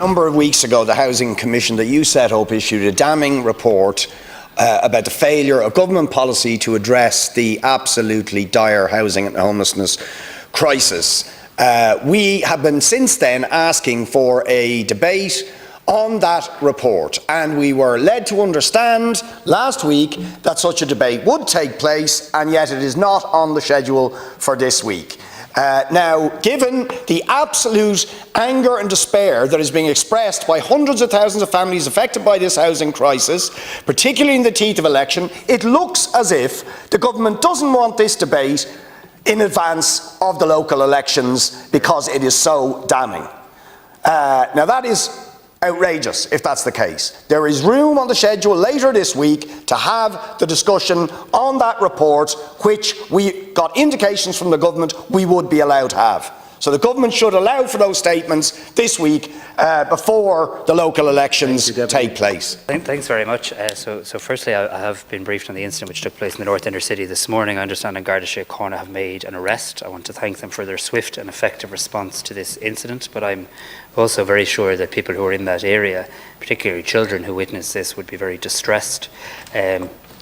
A number of weeks ago, the Housing Commission that you set up issued a damning report about the failure of government policy to address the absolutely dire housing and homelessness crisis. We have been since then asking for a debate on that report, and we were led to understand last week that such a debate would take place, and yet it is not on the schedule for this week. Now, given the absolute anger and despair that is being expressed by hundreds of thousands of families affected by this housing crisis, particularly in the teeth of election, it looks as if the government doesn't want this debate in advance of the local elections because it is so damning. Now, that is outrageous if that's the case. There is room on the schedule later this week to have the discussion on that report, which we got indications from the government we would be allowed to have. So the government should allow for those statements this week before the local elections take place. Thanks very much. So firstly, I have been briefed on the incident which took place in the North Inner City this morning. I understand that Garda Síochána have made an arrest. I want to thank them for their swift and effective response to this incident, but I'm also very sure that people who are in that area, particularly children who witness this, would be very distressed.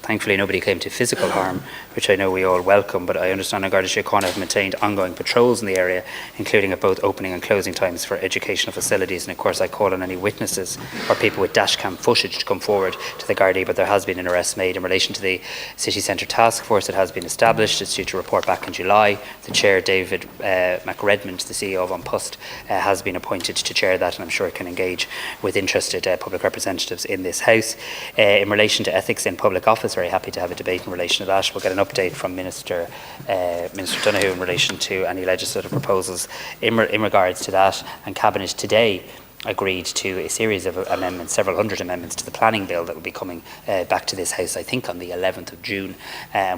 Thankfully, nobody came to physical harm, which I know we all welcome, but I understand that Garda Síochána have maintained ongoing patrols in the area, including at both opening and closing times for educational facilities. And of course, I call on any witnesses or people with dashcam footage to come forward to the Gardaí, but there has been an arrest made in relation to the City Centre Task Force that has been established. It's due to report back in July. The Chair, David McRedmond, the CEO of An Post, has been appointed to chair that, and I'm sure it can engage with interested public representatives in this House. In relation to ethics in public office, very happy to have a debate in relation to that. We'll get an update from Minister Donoghue in relation to any legislative proposals in regards to that, and Cabinet today agreed to a series of amendments, several hundred amendments to the planning bill that will be coming back to this House, I think, on the 11th of June.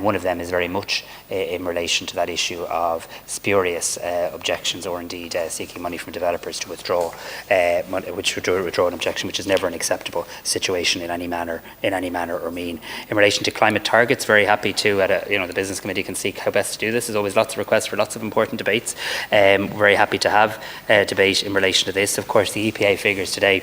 One of them is very much in relation to that issue of spurious objections, or indeed seeking money from developers to withdraw an objection, which is never an acceptable situation in any manner or mean. In relation to climate targets, very happy to, the Business Committee can seek how best to do this. There's always lots of requests for lots of important debates. Very happy to have a debate in relation to this. Of course, the EPA figures today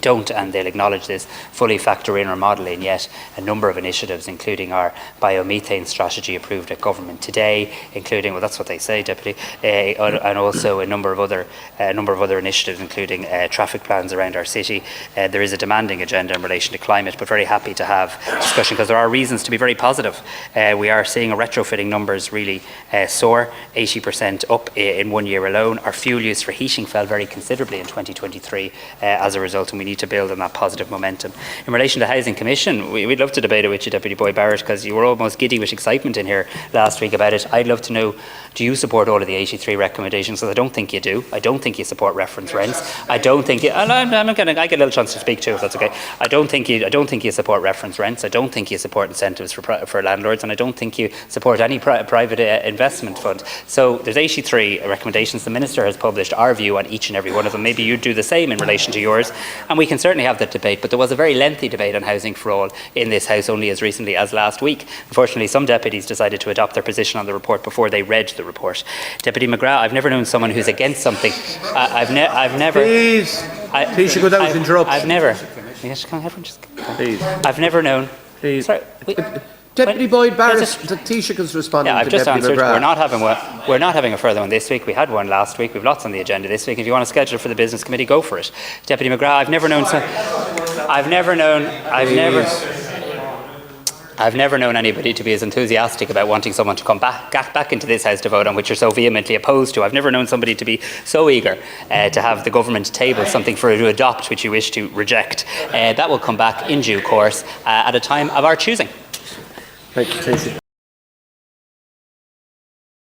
don't, and they'll acknowledge this, fully factor in or model in yet a number of initiatives, including our biomethane strategy approved at government today, including, well, that's what they say, Deputy, and also a number of other initiatives, including traffic plans around our city. There is a demanding agenda in relation to climate, but very happy to have discussion because there are reasons to be very positive. We are seeing our retrofitting numbers really soar, 80% up in 1 year alone. Our fuel use for heating fell very considerably in 2023 as a result, and we need to build on that positive momentum. In relation to the Housing Commission, we'd love to debate it with you, Deputy Boyd Barrett, because you were almost giddy with excitement in here last week about it. I'd love to know, do you support all of the 83 recommendations? Because I don't think you do. I don't think you support reference rents. I don't think you, and I get a little chance to speak too, if that's okay. I don't think you support reference rents. I don't think you support incentives for landlords, and I don't think you support any private investment fund. So there's 83 recommendations. The Minister has published our view on each and every one of them. Maybe you'd do the same in relation to yours, and we can certainly have that debate. But there was a very lengthy debate on housing for all in this House only as recently as last week. Unfortunately, some deputies decided to adopt their position on the report before they read the report. Deputy McGrath, I've never known someone who's against something. I've never. Please, Taoiseach, without interruption. I've never. Yes, can everyone just? Please. I've never known. Please. Sorry. Deputy Boyd Barrett, the Taoiseach is responding. Yeah, I've to just Deputy answered. McGrath. We're not having a further one this week. We had one last week. We've lots on the agenda this week. If you want to schedule it for the Business Committee, go for it. Deputy McGrath, I've never known anybody to be as enthusiastic about wanting someone to come back into this House to vote on, which you're so vehemently opposed to. I've never known somebody to be so eager to have the government table something for it to adopt which you wish to reject. That will come back in due course at a time of our choosing. Thank you, Taoiseach.